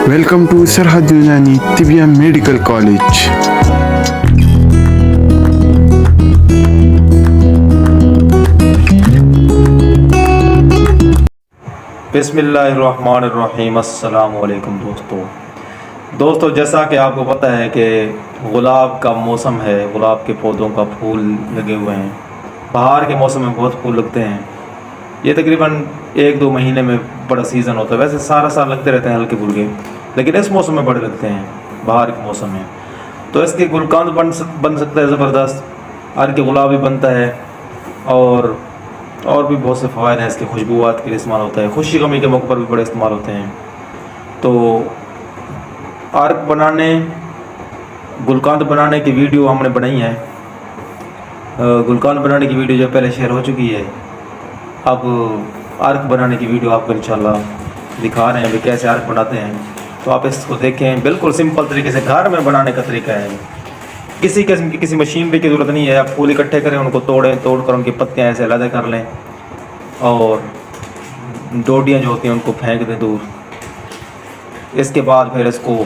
Welcome to Sarhad Yunani Tibia Medical College. बिस्मिल्लाहिर्रहमानिर्रहीम। अस्सलाम वालेकुम दोस्तों, जैसा कि आपको पता है कि गुलाब का मौसम है, गुलाब के पौधों का फूल लगे हुए हैं। बाहर के मौसम में बहुत फूल लगते हैं। ये तकरीबन 1-2 महीने में बड़ा सीज़न होता है। वैसे सारा साल लगते रहते हैं हल्के फुल्के, लेकिन इस मौसम में बड़े लगते हैं, बाहर के मौसम में। तो इसके गुलकंद बन सकता है ज़बरदस्त, हर के गुलाब भी बनता है और भी बहुत से फ़वाइद हैं इसके। खुशबूआत के लिए इस्तेमाल होता है, खुशी गमी के मौके पर भी बड़े इस्तेमाल होते हैं। तो अर्क बनाने, गुलकंद बनाने की वीडियो हमने बनाई है। गुलकंद बनाने की वीडियो जो पहले शेयर हो चुकी है। अब अर्क बनाने की वीडियो आपको इंशाल्लाह दिखा रहे हैं भी कैसे अर्क बनाते हैं। तो आप इसको देखें, बिल्कुल सिंपल तरीके से घर में बनाने का तरीका है। किसी किस्म की किसी मशीनरी की ज़रूरत नहीं है। आप फूल इकट्ठे करें, उनको तोड़कर उनकी पत्तियाँ ऐसे अलग कर लें और डोडियाँ जो होती हैं उनको फेंक दें दूर। इसके बाद फिर इसको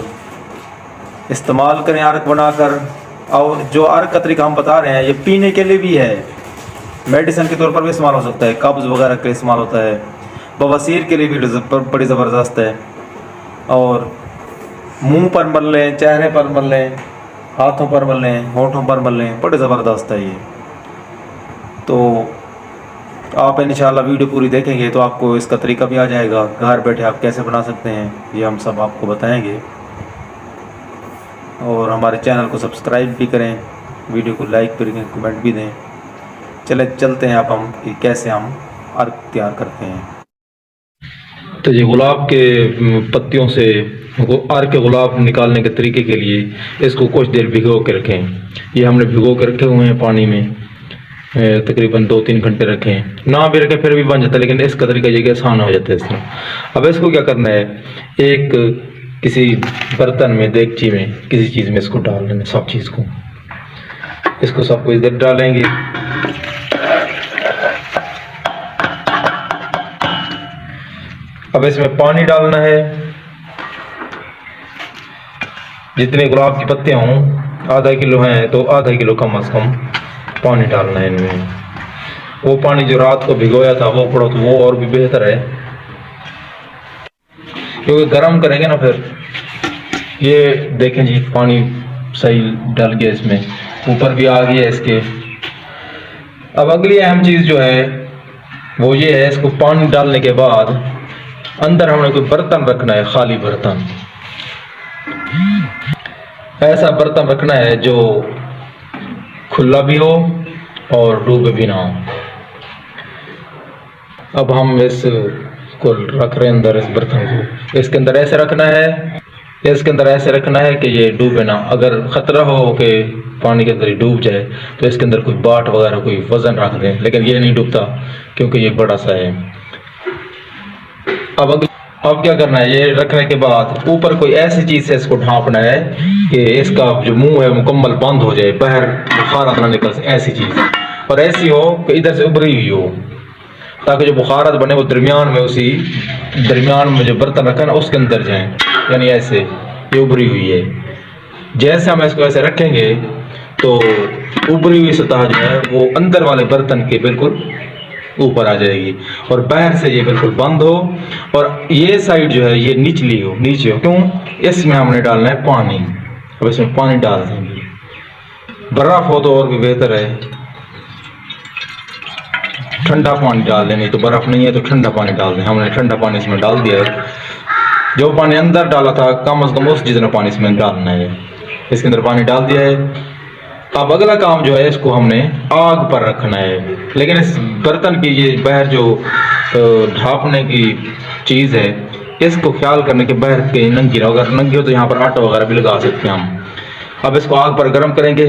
इस्तेमाल करें अर्क बनाकर। और जो अर्क का तरीका हम बता रहे हैं, ये पीने के लिए भी है, मेडिसिन के तौर पर भी इस्तेमाल हो सकता है, कब्ज़ वगैरह के इस्तेमाल होता है, बवासीर के लिए भी बड़ी ज़बरदस्त है। और मुंह पर मल लें, चेहरे पर मल लें, हाथों पर मल लें, होंठों पर मल लें, बड़े ज़बरदस्त है ये। तो आप इंशाल्लाह वीडियो पूरी देखेंगे तो आपको इसका तरीका भी आ जाएगा। घर बैठे आप कैसे बना सकते हैं ये हम सब आपको बताएंगे। और हमारे चैनल को सब्सक्राइब भी करें, वीडियो को लाइक भी करें, कमेंट भी दें। चलते हैं आप हम कि कैसे हम अर्क तैयार करते हैं। तो ये गुलाब के पत्तियों से अर्क के गुलाब निकालने के तरीके के लिए इसको कुछ देर भिगो के रखें। ये हमने भिगो के रखे हुए हैं पानी में, तकरीबन 2-3 घंटे रखें। ना भी रखें फिर भी बन जाता है, लेकिन इसका तरीका ये कि आसान हो जाता है इस तरह। अब इसको क्या करना है, एक किसी बर्तन में, देगची में, किसी चीज़ में इसको डाल लेना। सब चीज़ को, इसको सबको इधर डालेंगे। अब इसमें पानी डालना है। जितने गुलाब की पत्तियां हों, आधा किलो हैं तो आधा किलो कम से कम पानी डालना है इनमें। वो पानी जो रात को भिगोया था वो पड़ो तो वो और भी बेहतर है, क्योंकि गर्म करेंगे ना फिर। ये देखें जी, पानी सही डल गया, इसमें ऊपर भी आ गया इसके। अब अगली अहम चीज़ जो है वो ये है, इसको पानी डालने के बाद अंदर हमने कोई बर्तन रखना है, खाली बर्तन। ऐसा बर्तन रखना है जो खुला भी हो और डूबे भी ना हो। अब हम इसको रख रहे हैं अंदर, इस बर्तन को इसके अंदर ऐसे रखना है, इसके अंदर ऐसे रखना है कि ये डूबे ना। अगर ख़तरा हो कि पानी के अंदर ही डूब जाए तो इसके अंदर कोई बाट वगैरह कोई वज़न रख दें, लेकिन ये नहीं डूबता क्योंकि ये बड़ा सा है। अब क्या करना है, ये रखने के बाद ऊपर कोई ऐसी चीज़ से इसको ढांपना है कि इसका जो मुंह है मुकम्मल बंद हो जाए, बाहर बुखारत ना निकल सके। ऐसी चीज़, और ऐसी हो कि इधर से उभरी हुई हो, ताकि जो बुखारत बने वो दरमियान में, उसी दरमियान में जो बर्तन रखा ना उसके अंदर जाए। यानी ऐसे ये उभरी हुई है। जैसे हम इसको ऐसे रखेंगे तो उभरी हुई सतह जो है वो अंदर वाले बर्तन के बिल्कुल ऊपर आ जाएगी और बाहर से ये बिल्कुल बंद हो। और ये साइड जो है ये नीचे हो। क्यों? इसमें हमने डालना है पानी। अब इसमें पानी डाल देंगे। बर्फ हो तो और भी बेहतर है, ठंडा पानी डाल दें, नहीं तो बर्फ नहीं है तो ठंडा पानी डाल दें। हमने ठंडा पानी इसमें डाल दिया है। जो पानी अंदर डाला था कम से कम उस जितना पानी इसमें डालना है। इसके अंदर पानी डाल दिया है। अब अगला काम जो है, इसको हमने आग पर रखना है। लेकिन इस बर्तन की ये बाहर जो ढांपने की चीज़ है, इसको ख्याल करने के बाहर के नंगी रहो। अगर नंगी हो तो यहाँ पर आटा वगैरह भी लगा सकते हैं हम। अब इसको आग पर गर्म करेंगे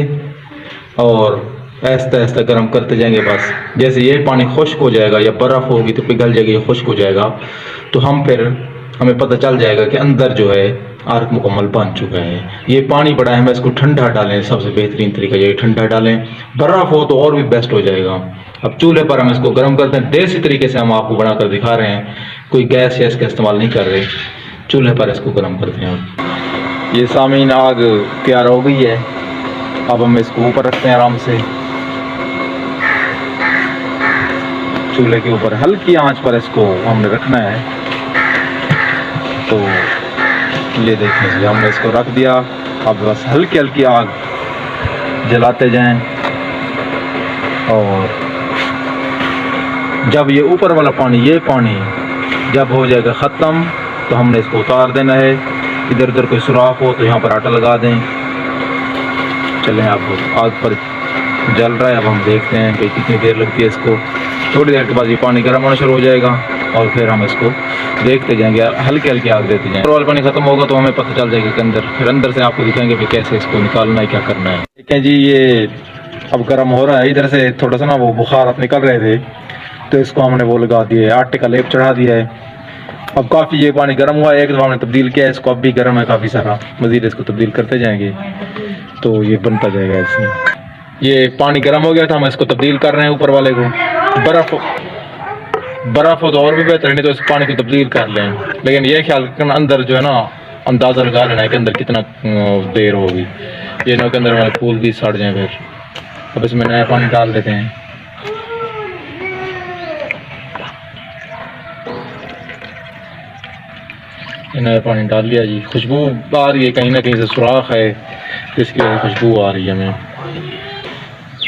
और ऐसा ऐसा गर्म करते जाएंगे। बस जैसे ये पानी खुश्क हो जाएगा या बर्फ़ होगी तो पिघल जाएगी, ये खुश्क हो जाएगा, तो हमें पता चल जाएगा कि अंदर जो है अर्क मुकम्मल बन चुका है। ये पानी पड़ा है, हम इसको ठंडा डालें। सबसे बेहतरीन तरीका ये ठंडा डालें। बर्फ़ हो तो और भी बेस्ट हो जाएगा। अब चूल्हे पर हम इसको गर्म करते हैं। देसी तरीके से हम आपको बनाकर दिखा रहे हैं, कोई गैस का इस्तेमाल नहीं कर रहे। चूल्हे पर इसको गर्म करते हैं। ये सामीन आग तैयार हो गई है। अब हम इसको ऊपर रखते हैं आराम से चूल्हे के ऊपर, हल्की आंच पर इसको हमने रखना है। तो ये देखें जी, हमने इसको रख दिया। अब बस हल्की हल्की आग जलाते जाएं और जब ये ऊपर वाला पानी, ये पानी जब हो जाएगा ख़त्म तो हमने इसको उतार देना है। इधर उधर कोई सुराख हो तो यहाँ पर आटा लगा दें। चलें, अब आग पर जल रहा है। अब हम देखते हैं कि कितनी देर लगती है इसको। थोड़ी देर के बाद ये पानी गर्म होना शुरू हो जाएगा और फिर हम इसको देखते जाएंगे, हल्के हल्के आग देते जाएंगे। और पानी ख़त्म होगा तो हमें पता चल जाएगा कि अंदर, फिर अंदर से आपको दिखाएंगे कि कैसे इसको निकालना है, क्या करना है। देखें जी, ये अब गर्म हो रहा है। इधर से थोड़ा सा ना वो बुखार अब निकल रहे थे तो इसको हमने वो लगा दिया है, आटे का लेप चढ़ा दिया है। अब काफ़ी ये पानी गर्म हुआ है, एक दफ़ा हमने तब्दील किया है इसको, अब भी गर्म है काफ़ी सारा। मज़ीद इसको तब्दील करते जाएंगे तो ये बनता जाएगा। इसमें ये पानी गर्म हो गया था, हम इसको तब्दील कर रहे हैं ऊपर वाले को। बर्फ़ हो तो और भी बेहतर, नहीं तो इस पानी को तब्दील कर लें। लेकिन ये ख्याल करना अंदर जो है ना, अंदाज़ा लगा लेना है कि अंदर कितना देर होगी, ये ना के अंदर हमारे फूल भी सड़ जाएँ फिर। अब इसमें नया पानी डाल देते हैं। नया पानी डाल लिया जी। खुशबू आ रही है, कहीं ना कहीं से सुराख है जिसकी वजह से खुशबू आ रही है हमें।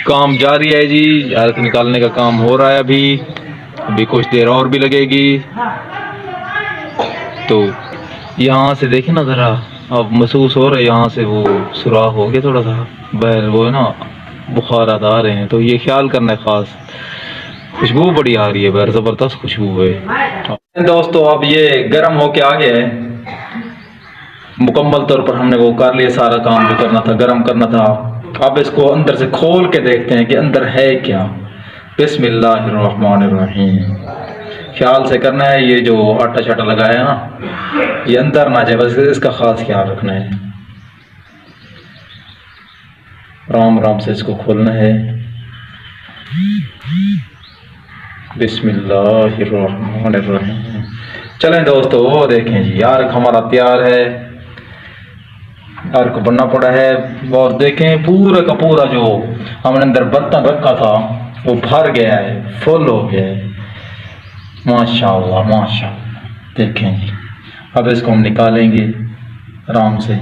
काम जारी है जी, आयत निकालने का काम हो रहा है। अभी कुछ देर और भी लगेगी। तो यहाँ से देखें ना ज़रा, अब महसूस हो रहा है यहाँ से वो सुराख हो गया थोड़ा सा, बहर वो है ना बुखारात आ रहे हैं। तो ये ख्याल करना है ख़ास। खुशबू बड़ी आ रही है, बहर ज़बरदस्त खुशबू है। दोस्तों अब ये गर्म होके आ गया है, मुकम्मल तौर पर हमने वो कर लिया सारा काम जो करना था, गर्म करना था। अब इसको अंदर से खोल के देखते हैं कि अंदर है क्या। बिस्मिल्लाहिर्रहमानिर्रहीम। ख्याल से करना है, ये जो आटा शाटा लगाया है ना, ये अंदर ना जाए, बस इसका खास ख्याल रखना है। आराम आराम से इसको खोलना है। बिस्मिल्लाहिर्रहमानिर्रहीम। चलें दोस्तों, वो देखें जी, यार हमारा तैयार है। यार को बनना पड़ा है। और देखें पूरा का पूरा जो हमने अंदर बर्तन रखा था वो भर गया है, फुल हो गया है। माशाअल्लाह माशाअल्लाह। देखें जी, अब इसको हम निकालेंगे आराम से।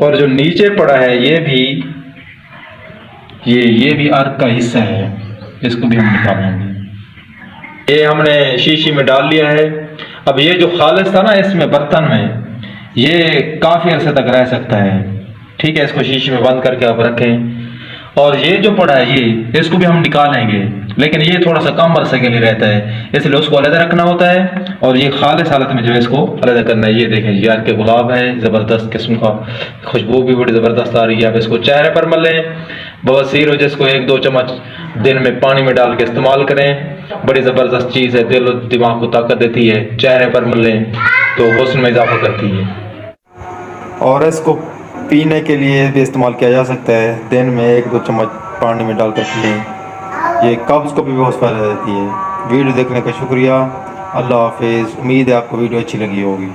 और जो नीचे पड़ा है ये भी अर्क का हिस्सा है, इसको भी हम निकालेंगे। ये हमने शीशी में डाल लिया है। अब ये जो खालिस था ना इसमें बर्तन में, ये काफ़ी अरसे तक रह सकता है। ठीक है, इसको शीशी में बंद करके आप रखें। और ये जो पड़ा है ये, इसको भी हम निकालेंगे, लेकिन ये थोड़ा सा कम अरसे के लिए रहता है, इसलिए उसको अलग रखना होता है। और ये खालिस हालत में जो है इसको अलग करना है। ये देखें यार के गुलाब है, ज़बरदस्त किस्म का, खुशबू भी बड़ी ज़बरदस्त आ रही है। अब इसको चेहरे पर मलें, बवासीर हो जिसको 1-2 चम्मच दिन में पानी में डाल के इस्तेमाल करें। बड़ी ज़बरदस्त चीज़ है, दिल और दिमाग को ताकत देती है। चेहरे पर मलें तो हुस्न में इजाफा करती है। और इसको पीने के लिए भी इस्तेमाल किया जा सकता है। दिन में 1-2 चम्मच पानी में डालकर पिएँ। ये कब्ज़ को भी बहुत फ़ायदा देती है। वीडियो देखने का शुक्रिया। अल्लाह हाफिज़। उम्मीद है आपको वीडियो अच्छी लगी होगी।